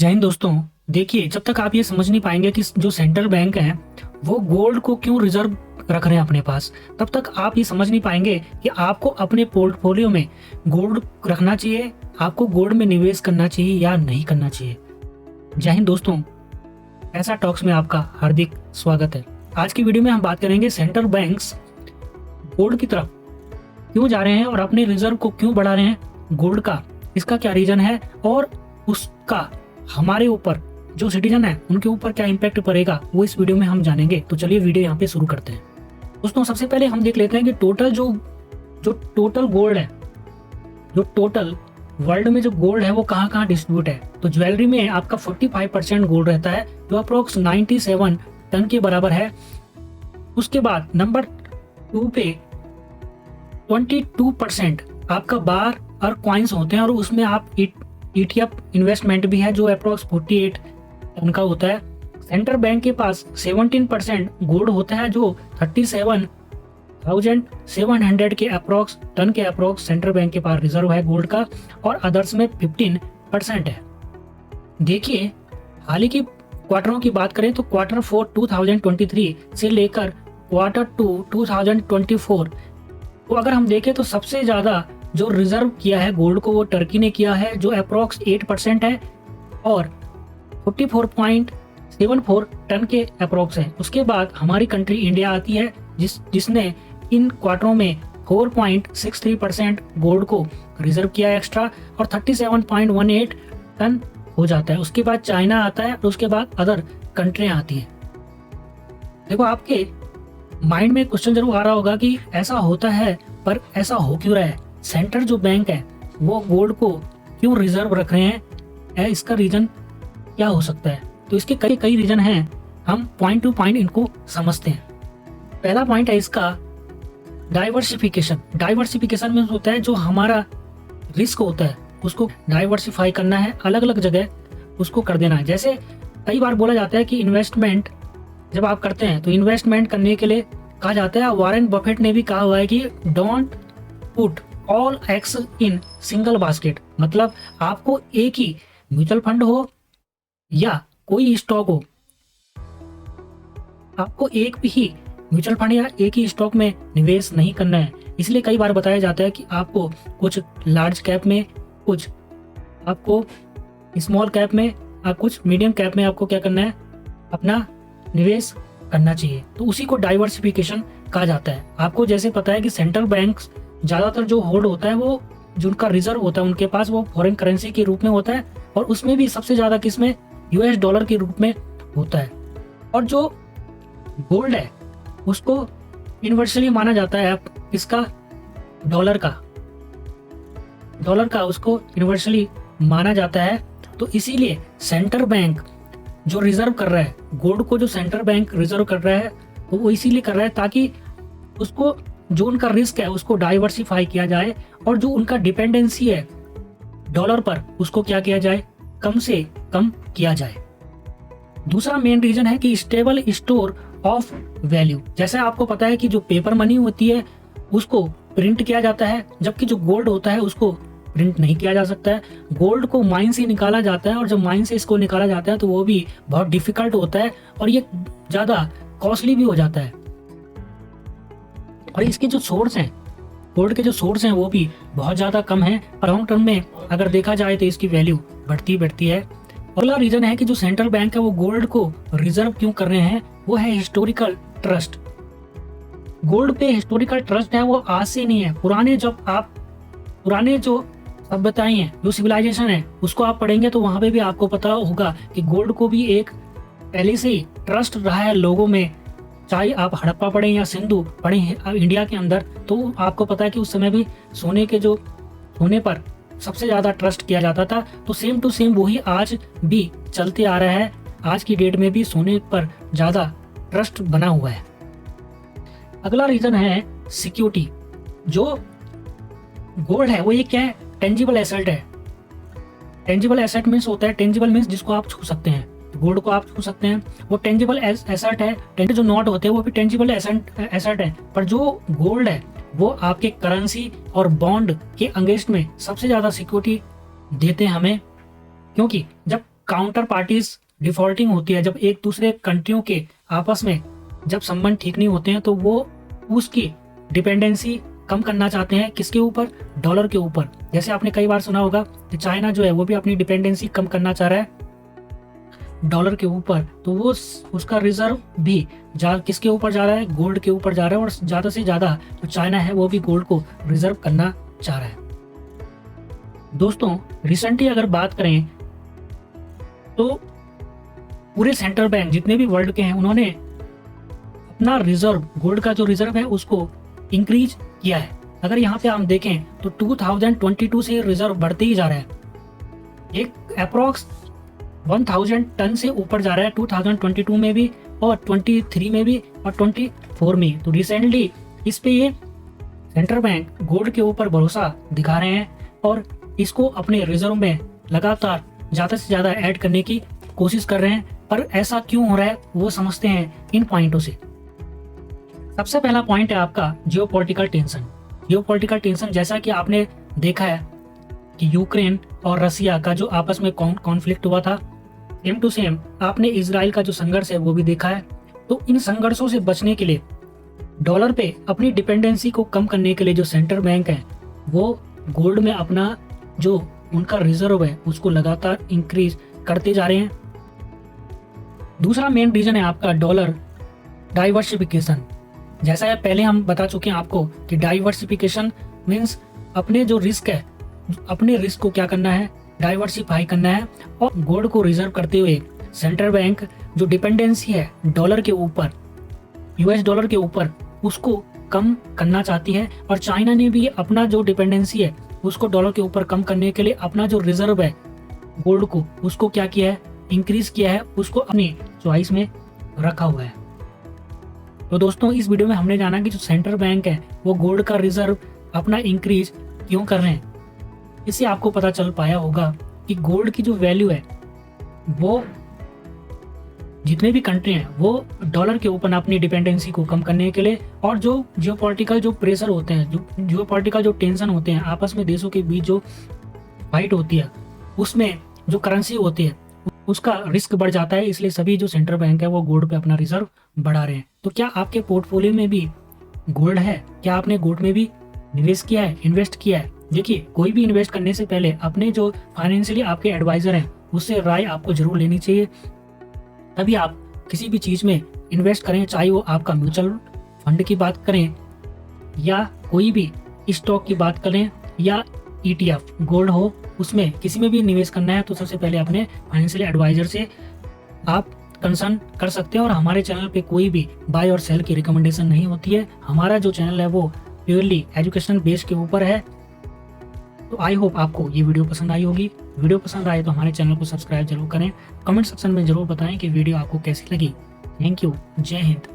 जय हिंद दोस्तों। देखिए, जब तक आप ये समझ नहीं पाएंगे कि जो सेंट्रल बैंक है वो गोल्ड को क्यों रिजर्व रख रहे हैं अपने पास, तब तक आप ये समझ नहीं पाएंगे कि आपको अपने पोर्टफोलियो में गोल्ड रखना चाहिए, आपको गोल्ड में निवेश करना चाहिए या नहीं करना चाहिए। जय हिंद दोस्तों, ऐसा टॉक्स में आपका हार्दिक स्वागत है। आज की वीडियो में हम बात करेंगे सेंट्रल बैंक्स गोल्ड की तरफ क्यों जा रहे हैं और अपने रिजर्व को क्यों बढ़ा रहे हैं गोल्ड का, इसका क्या रीजन है और उसका हमारे ऊपर जो सिटीजन है उनके ऊपर क्या इम्पैक्ट पड़ेगा, वो इस वीडियो में हम जानेंगे। तो चलिए वीडियो यहाँ पे शुरू करते हैं। दोस्तों, सबसे पहले हम देख लेते हैं कि टोटल गोल्ड है, जो टोटल वर्ल्ड में जो गोल्ड है वो कहाँ कहाँ डिस्ट्रीब्यूट है। तो ज्वेलरी में आपका 45% गोल्ड रहता है, जो अप्रोक्स 97 टन के बराबर है। उसके बाद नंबर 2 पे 22% आपका बार और कॉइन्स होते हैं, और उसमें आप ETF इन्वेस्टमेंट भी है जो अप्रोक्स 48 टन का होता है। सेंट्रल बैंक के पास 17% गोल्ड होता है, जो 37,700 के अप्रोक्स टन के अप्रोक्स सेंट्रल बैंक के पास रिजर्व है गोल्ड का, और अदर्स में 15% है। देखिए, हाल ही की क्वार्टरों की बात करें तो क्वार्टर 4 2023 से लेकर क्वार्टर 2 2024 को अगर हम देखें तो सबसे ज़्यादा जो रिजर्व किया है गोल्ड को वो टर्की ने किया है, जो अप्रोक्स 8% है और 44.74 टन के अप्रोक्स है। उसके बाद हमारी कंट्री इंडिया आती है जिसने इन क्वार्टरों में 4.63% गोल्ड को रिजर्व किया एक्स्ट्रा, और 37.18 टन हो जाता है। उसके बाद चाइना आता है और उसके बाद अदर कंट्रियां आती हैं। देखो, आपके माइंड में क्वेश्चन जरूर आ रहा होगा कि ऐसा होता है, पर ऐसा हो क्यों रहा है, सेंट्रल जो बैंक है वो गोल्ड को क्यों रिजर्व रख रहे हैं, इसका रीजन क्या हो सकता है। तो इसके कई रीजन हैं, हम पॉइंट टू पॉइंट इनको समझते हैं। पहला पॉइंट है इसका डाइवर्सिफिकेशन में होता है जो हमारा रिस्क होता है उसको डाइवर्सिफाई करना है, अलग अलग जगह उसको कर देना है। जैसे कई बार बोला जाता है कि इन्वेस्टमेंट जब आप करते हैं तो इन्वेस्टमेंट करने के लिए कहा जाता है, वॉरेन बफेट ने भी कहा हुआ है कि don't put all eggs in single basket. मतलब आपको एक ही म्यूचुअल फंड हो या कोई स्टॉक हो, आपको एक ही म्यूचुअल फंड या एक ही स्टॉक में निवेश नहीं करना है। इसलिए कई बार बताया जाता है कि आपको कुछ लार्ज कैप में, कुछ आपको स्मॉल कैप में, कुछ मीडियम कैप में आपको क्या करना है, अपना निवेश करना चाहिए। तो उसी को डाइवर्सिफिकेशन कहा जाता है। आपको जैसे पता है कि सेंट्रल बैंक ज़्यादातर जो होल्ड होता है वो जो उनका रिजर्व होता है उनके पास वो फॉरेन करेंसी के रूप में होता है, और उसमें भी सबसे ज़्यादा किसमें, US डॉलर के रूप में होता है। और जो गोल्ड है उसको यूनिवर्सली माना जाता है, इसका डॉलर का उसको यूनिवर्सली माना जाता है। तो इसीलिए सेंट्रल बैंक जो रिजर्व कर रहा है गोल्ड को, जो सेंट्रल बैंक रिजर्व कर रहा है तो वो इसीलिए कर रहा है ताकि उसको जो उनका रिस्क है उसको डाइवर्सिफाई किया जाए, और जो उनका डिपेंडेंसी है डॉलर पर उसको क्या किया जाए, कम से कम किया जाए। दूसरा मेन रीजन है कि स्टेबल स्टोर ऑफ वैल्यू। जैसे आपको पता है कि जो पेपर मनी होती है उसको प्रिंट किया जाता है, जबकि जो गोल्ड होता है उसको प्रिंट नहीं किया जा सकता है। गोल्ड को माइन से निकाला जाता है, और जब माइन से इसको निकाला जाता है तो वो भी बहुत डिफिकल्ट होता है और ये ज़्यादा कॉस्टली भी हो जाता है। और इसके जो सोर्स हैं, गोल्ड के जो सोर्स हैं वो भी बहुत ज़्यादा कम है, और लॉन्ग टर्म में अगर देखा जाए तो इसकी वैल्यू बढ़ती है। अगला रीजन है कि जो सेंट्रल बैंक है वो गोल्ड को रिजर्व क्यों कर रहे हैं, वो है हिस्टोरिकल ट्रस्ट। गोल्ड पे हिस्टोरिकल ट्रस्ट है वो आज से नहीं है, पुराने जो सभ्यताएं हैं, जो सिविलाइजेशन है उसको आप पढ़ेंगे तो वहां पे भी आपको पता होगा कि गोल्ड को भी एक पहले से ही ट्रस्ट रहा है लोगों में। चाहे आप हड़प्पा पढ़ें या सिंधु पढ़ें इंडिया के अंदर, तो आपको पता है कि उस समय भी सोने पर सबसे ज़्यादा ट्रस्ट किया जाता था। तो सेम टू सेम वही आज भी चलते आ रहा है, आज की डेट में भी सोने पर ज़्यादा ट्रस्ट बना हुआ है। अगला रीज़न है सिक्योरिटी। जो गोल्ड है वो ये क्या है, टेंजिबल एसेट है। टेंजिबल एसेट मीन्स होता है, टेंजिबल मीन्स जिसको आप छू सकते हैं, गोल्ड को आप छू सकते हैं, वो टेंजिबल एसेट है। जो नोट होते हैं वो भी टेंजिबल एसेट है, पर जो गोल्ड है वो आपके करेंसी और बॉन्ड के अगेंस्ट में सबसे ज़्यादा सिक्योरिटी देते हैं हमें, क्योंकि जब काउंटर पार्टीज डिफॉल्टिंग होती है, जब एक दूसरे कंट्रियों के आपस में जब संबंध ठीक नहीं होते हैं तो वो उसकी डिपेंडेंसी कम करना चाहते हैं, किसके ऊपर? डॉलर के ऊपर। जैसे आपने कई बार सुना होगा कि चाइना जो है वो भी अपनी डिपेंडेंसी कम करना चाह रहा है डॉलर के ऊपर, तो वो उसका रिजर्व भी किसके ऊपर जा रहा है? गोल्ड के ऊपर जा रहा है, और ज़्यादा से ज़्यादा जो चाइना है वो भी गोल्ड को रिजर्व करना चाह रहा है। दोस्तों, रिसेंटली अगर बात करें तो पूरे सेंट्रल बैंक जितने भी वर्ल्ड के हैं उन्होंने अपना रिजर्व, गोल्ड का जो रिजर्व है उसको इंक्रीज किया है। अगर यहाँ पे हम देखें तो 2022 से रिजर्व बढ़ते ही जा रहा है, एक अप्रोक्स 1000 टन से ऊपर जा रहा है 2022 में भी, और 23 में भी, और 24 में। तो रिसेंटली इस पे ये सेंट्रल बैंक गोल्ड के ऊपर भरोसा दिखा रहे हैं और इसको अपने रिजर्व में लगातार ज़्यादा से ज़्यादा ऐड करने की कोशिश कर रहे हैं। पर ऐसा क्यों हो रहा है वो समझते हैं इन पॉइंटों से। सबसे पहला पॉइंट है आपका जियोपॉलिटिकल टेंशन। जियोपॉलिटिकल टेंशन, जैसा कि आपने देखा है कि यूक्रेन और रसिया का जो आपस में कॉन्फ्लिक्ट हुआ था, सेम टू सेम आपने इजराइल का जो संघर्ष है वो भी देखा है। तो इन संघर्षों से बचने के लिए, डॉलर पे अपनी डिपेंडेंसी को कम करने के लिए जो सेंट्रल बैंक है वो गोल्ड में अपना जो उनका रिजर्व है उसको लगातार इंक्रीज करते जा रहे हैं। दूसरा मेन रीजन है आपका डॉलर डाइवर्सिफिकेशन। जैसा है पहले हम बता चुके हैं आपको कि डाइवर्सिफिकेशन मीन्स अपने जो रिस्क है, अपने रिस्क को क्या करना है? डाइवर्सिफाई करना है। और गोल्ड को रिजर्व करते हुए सेंट्रल बैंक जो डिपेंडेंसी है डॉलर के ऊपर, यूएस डॉलर के ऊपर, उसको कम करना चाहती है। और चाइना ने भी अपना जो डिपेंडेंसी है उसको डॉलर के ऊपर कम करने के लिए अपना जो रिजर्व है गोल्ड को, उसको क्या किया है? इंक्रीज किया है, उसको अपनी चॉइस में रखा हुआ है। तो दोस्तों, इस वीडियो में हमने जाना कि जो सेंट्रल बैंक है वो गोल्ड का रिजर्व अपना इंक्रीज क्यों कर रहे हैं। इससे आपको पता चल पाया होगा कि गोल्ड की जो वैल्यू है वो जितने भी कंट्री हैं वो डॉलर के ऊपर अपनी डिपेंडेंसी को कम करने के लिए, और जो जियोपॉलिटिकल जो प्रेशर होते हैं, जो जियोपॉलिटिकल जो टेंशन होते हैं, आपस में देशों के बीच जो फाइट होती है उसमें जो करेंसी होती है उसका रिस्क बढ़ जाता है। इसलिए सभी जो सेंट्रल बैंक है वो गोल्ड पे अपना रिजर्व बढ़ा रहे हैं। तो क्या आपके पोर्टफोलियो में भी गोल्ड है? क्या आपने गोल्ड में भी निवेश किया है, इन्वेस्ट किया है? देखिए, कोई भी इन्वेस्ट करने से पहले अपने जो फाइनेंशियली आपके एडवाइजर हैं उससे राय आपको जरूर लेनी चाहिए, तभी आप किसी भी चीज में इन्वेस्ट करें, चाहे वो आपका म्यूचुअल फंड की बात करें या कोई भी स्टॉक की बात करें या ETF गोल्ड हो, उसमें किसी में भी निवेश करना है तो सबसे पहले अपने फाइनेंशियल एडवाइजर से आप कंसर्न कर सकते हैं। और हमारे चैनल पे कोई भी बाय और सेल की रिकमेंडेशन नहीं होती है। हमारा जो चैनल है वो प्योरली एजुकेशनल बेस के ऊपर है। तो आई होप आपको ये वीडियो पसंद आई होगी। वीडियो पसंद आए तो हमारे चैनल को सब्सक्राइब जरूर करें। कमेंट सेक्शन में जरूर बताएं कि वीडियो आपको कैसी लगी। Thank you. जय हिंद।